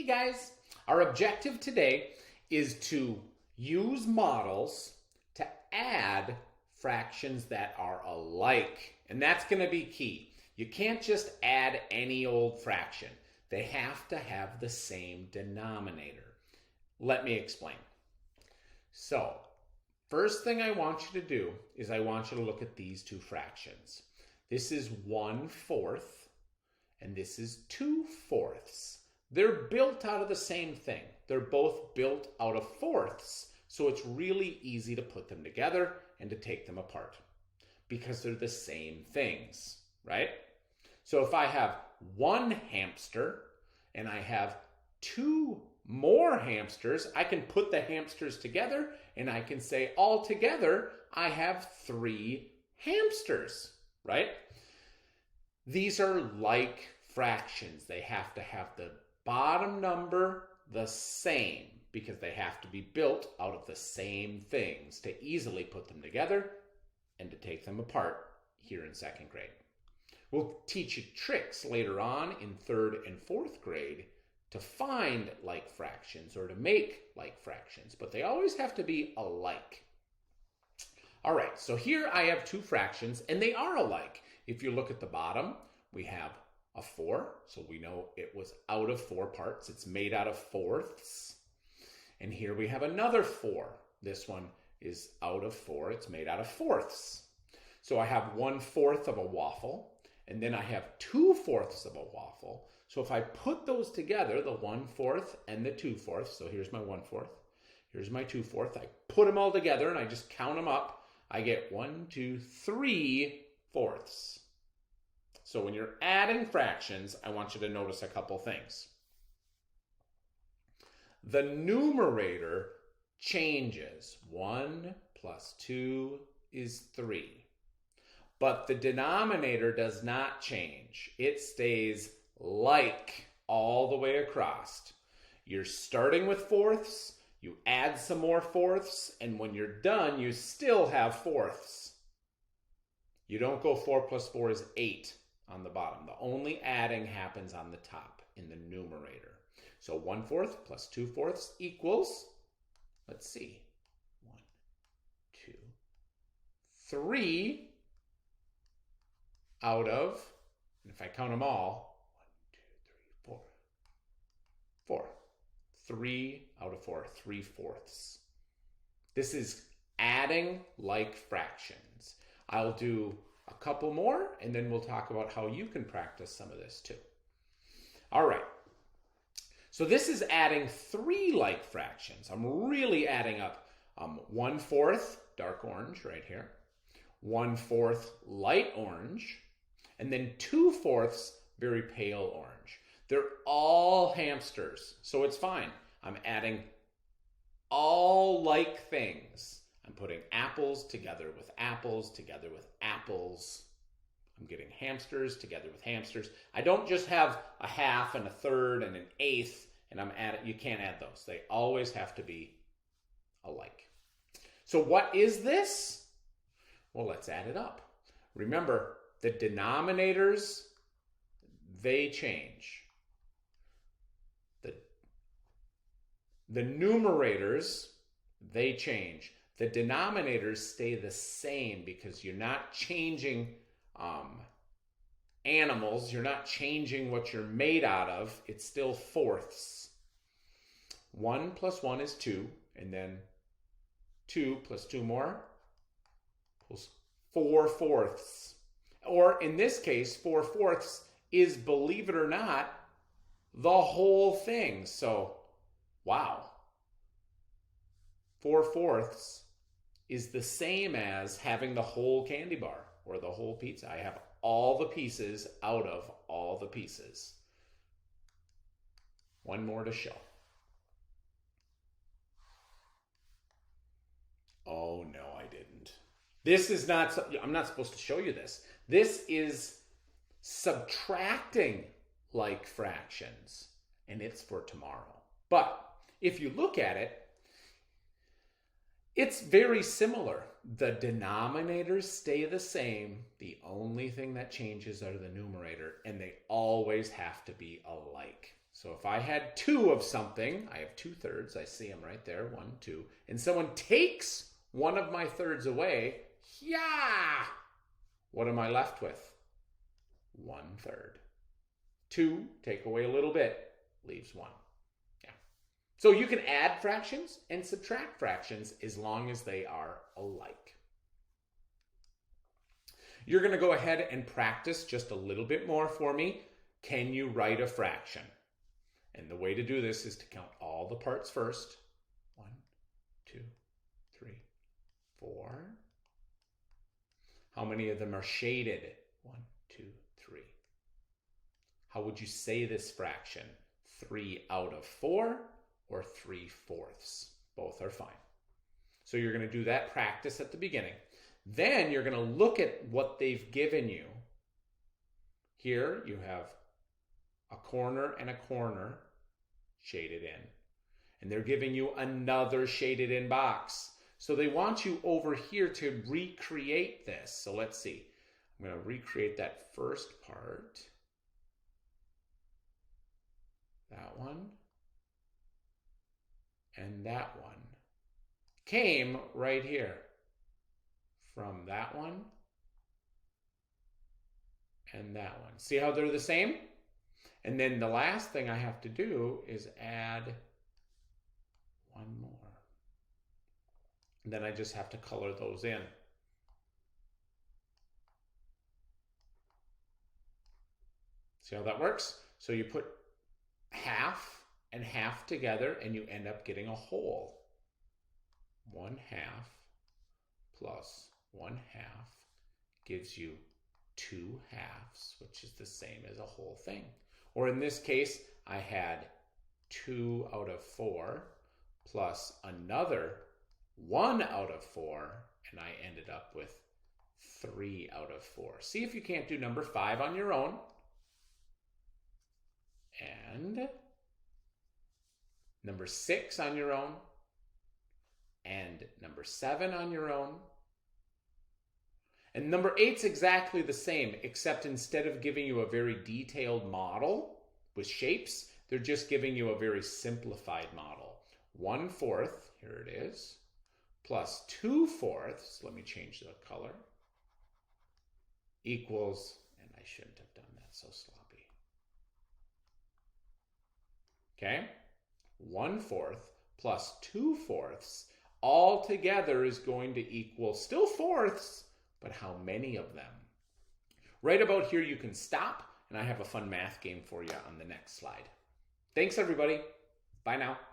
Hey guys, our objective today is to use models to add fractions that are alike. And that's going to be key. You can't just add any old fraction. They have to have the same denominator. Let me explain. So, first thing I want you to do is I want you to look at these two fractions. This is 1/4 and this is 2/4. They're built out of the same thing. They're both built out of fourths, so it's really easy to put them together and to take them apart because they're the same things, right? So if I have one hamster and I have two more hamsters, I can put the hamsters together and I can say all together I have 3 hamsters, right? These are like fractions. They have to have the bottom number the same because they have to be built out of the same things to easily put them together and to take them apart here in 2nd grade. We'll teach you tricks later on in 3rd and 4th grade to find like fractions or to make like fractions, but they always have to be alike. All right, so here I have 2 fractions and they are alike. If you look at the bottom, we have a 4, so we know it was out of 4 parts. It's made out of fourths. And here we have another 4. This one is out of 4. It's made out of fourths. So I have 1/4 of a waffle, and then I have 2/4 of a waffle. So if I put those together, the 1/4 and the 2/4, so here's my 1/4, here's my 2/4, I put them all together and I just count them up, I get 1, 2, 3 fourths. So when you're adding fractions, I want you to notice a couple things. The numerator changes. 1 plus 2 is 3. But the denominator does not change. It stays like all the way across. You're starting with fourths, you add some more fourths, and when you're done, you still have fourths. You don't go 4 plus 4 is 8. On the bottom. The only adding happens on the top in the numerator. So 1/4 plus 2/4 equals, let's see, 1, 2, 3 out of, and if I count them all, 1, 2, 3, 4, 4. 3 out of 4, 3/4. This is adding like fractions. I'll do a couple more, and then we'll talk about how you can practice some of this too. All right. So this is adding 3 like fractions. I'm really adding up 1/4 dark orange right here, 1/4 light orange, and then 2/4 very pale orange. They're all hamsters, so it's fine. I'm adding all like things. I'm putting apples together with apples, together with apples. I'm getting hamsters together with hamsters. I don't just have a half and a third and an eighth, and I'm adding, you can't add those. They always have to be alike. So what is this? Well, let's add it up. Remember, the denominators, they change. The numerators, they change. The denominators stay the same because you're not changing animals. You're not changing what you're made out of. It's still fourths. 1 plus 1 is 2, and then 2 plus 2 more equals 4/4. Or in this case, 4/4 is, believe it or not, the whole thing. So, wow. 4/4 is the same as having the whole candy bar or the whole pizza. I have all the pieces out of all the pieces. One more to show. Oh, no, I didn't. This is not, I'm not supposed to show you this. This is subtracting like fractions, and it's for tomorrow. But if you look at it, it's very similar. The denominators stay the same. The only thing that changes are the numerator, and they always have to be alike. So if I had 2 of something, I have 2/3. I see them right there, 1, 2. And someone takes one of my thirds away, yeah! What am I left with? 1/3. 2, take away a little bit, leaves 1. Yeah. So you can add fractions and subtract fractions as long as they are alike. You're going to go ahead and practice just a little bit more for me. Can you write a fraction? And the way to do this is to count all the parts first. 1, 2, 3, 4. How many of them are shaded? 1, 2, 3. How would you say this fraction? 3 out of 4 or 3/4? Both are fine. So you're going to do that practice at the beginning. Then you're going to look at what they've given you. Here you have a corner and a corner shaded in. And they're giving you another shaded in box. So they want you over here to recreate this. So let's see. I'm going to recreate that first part. That one. And that one. Came right here. From that one. And that one. See how they're the same? And then the last thing I have to do is add one more. And then I just have to color those in. See how that works? So you put half and half together and you end up getting a whole. 1/2 plus 1/2 gives you 2/2, which is the same as a whole thing. Or in this case, I had 2 out of 4 plus another 1 out of 4, and I ended up with 3 out of 4. See if you can't do number 5 on your own. And number 6 on your own. And number 7 on your own. And number 8's exactly the same, except instead of giving you a very detailed model with shapes, they're just giving you a very simplified model. 1/4, here it is, plus 2/4, let me change the color, equals, and I shouldn't have done that, so sloppy. Okay, 1/4 plus 2/4 all together is going to equal still fourths, but how many of them? Right about here you can stop, and I have a fun math game for you on the next slide. Thanks everybody. Bye now.